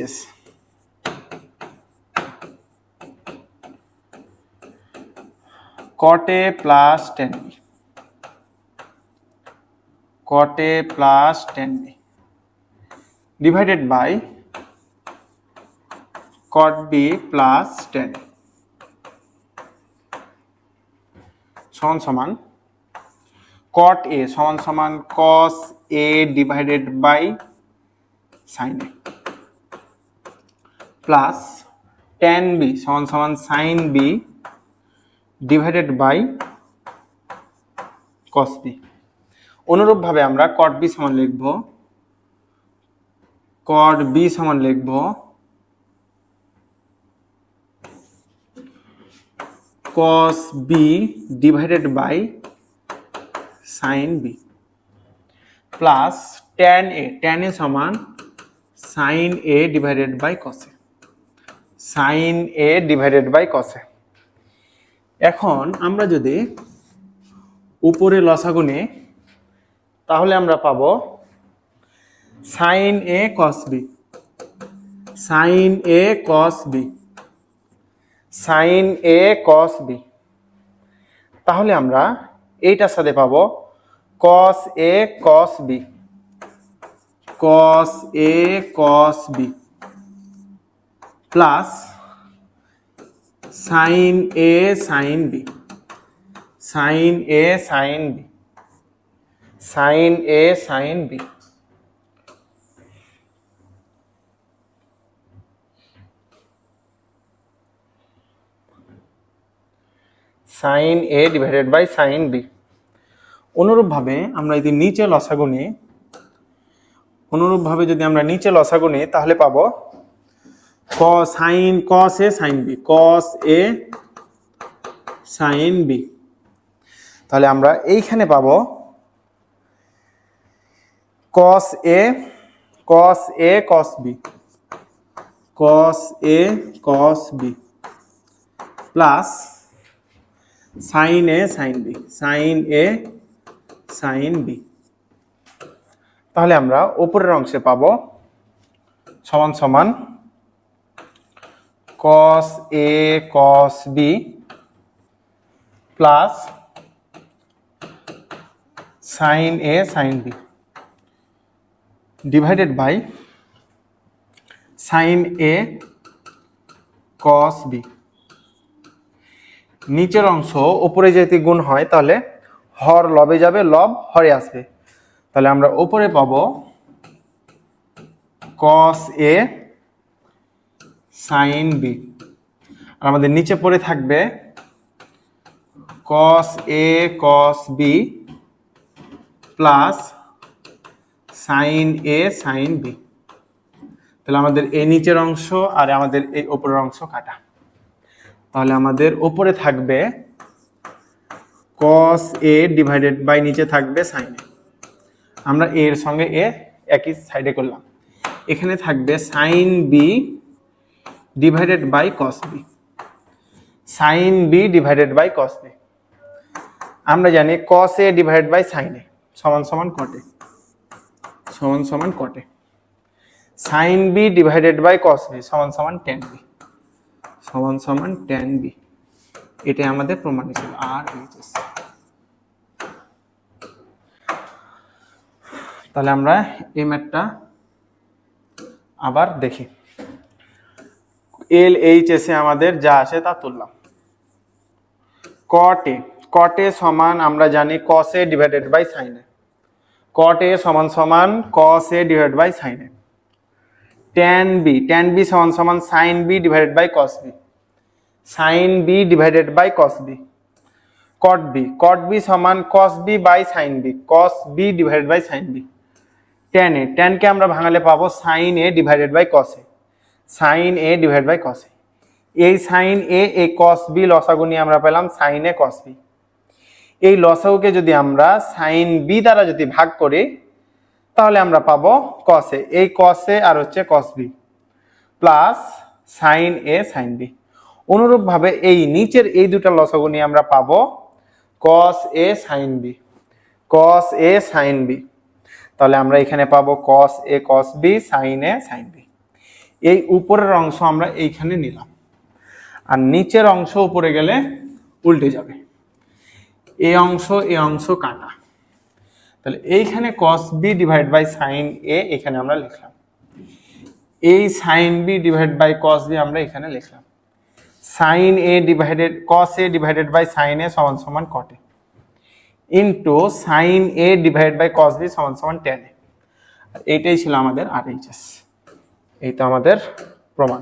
Yes. Cot A plus 10B. Cot A plus 10B divided by cot B plus 10 সমান cot A সমান cos A divided by sin A plus tan B সমান sin B divided by cos B। অনুরূপভাবে আমরা cot B সমান লিখব cot B সমান লিখব cos B divided by sin B plus tan A সমান sin A divided by cos A sin A divided by cos A। এখন আমরা যদি উপরে লসাগু নিই তাহলে আমরা পাবো sin A cos B sin A cos B sin A cos B। তাহলে আমরা এইটার সাথে পাবো cos A cos B cos A cos B plus sin A sin B sin A sin B sin A sin B। sin A divided by sin B। অনুরূপভাবে আমরা যদি নিচে লসাগু নিই তাহলে পাবো cos A sin B cos A sin B। তাহলে আমরা এইখানে পাবো cos A cos B cos A cos B plus sin A sin B sin A sin B। তাহলে আমরা উপরের অংশে পাবো সমান cos A cos B plus sin A sin B divided by sin A cos B। নিচের অংশ উপরে যদি গুণ হয় তাহলে হর লবে যাবে লব হরে আসবে। তাহলে আমরা উপরে পাবো cos A sin B আর আমাদের নিচে পড়ে থাকবে cos A cos B plus sin A sin B। তাহলে আমাদের এই নিচের অংশ আর আমাদের এই উপরের অংশ কাটা। তাহলে আমাদের উপরে থাকবে cos A ডিভাইডেড বাই নিচে থাকবে sin A। আমরা এর সঙ্গে এ একই সাইডে করলাম। এখানে থাকবে sin B divided by cos B sin B divided by cos B। আমরা জানি cos A divided by sin A সমান cot A সমান cot A sin B divided by cos B সমান tan B সমান tan B। এটাই আমাদের প্রমাণিত ছিল আর তাহলে আমরা এই ম্যাথটা আবার দেখি। LHS এ আমাদের যা আছে তা তুললাম। cot A সমান আমরা জানি cos A divided by sin A cot A সমান cos A divided by sin A। tan B সমান sin B divided by cos B sin B divided by cos B। cot B সমান cos B by sin B cos B divided by sin B। tan কে আমরা ভাঙালে পাবো sin A divided by cos A sin A divided by cos A। এই sin A এই cos B লসাগু নিয়ে আমরা পেলাম sin A cos B। এই লসাগুকে যদি আমরা sin B দ্বারা যদি ভাগ করি তাহলে আমরা পাবো cos A এই cos A আর হচ্ছে cos B plus sin A sin B। অনুরূপভাবে এই নিচের এই দুটো লসাগু নিয়ে আমরা পাবো cos A sin B cos A sin B। তাহলে আমরা এখানে পাবো cos A cos B sin A sin B। এই উপরের অংশ আমরা এইখানে নিলাম, আর নিচের অংশ উপরে গেলে উল্টে যাবে। এই অংশ কাটা, তাহলে এইখানে cos b divide by sin a এখানে আমরা লিখলাম, এই sin b divide by cos b আমরা এখানে লিখলাম, sin a divided cos a divided by sin a সমান সমান cot a into sin a divide by cos b সমান সমান tan a। এইটাই ছিল আমাদের RHS, এই তো আমাদের প্রমাণ।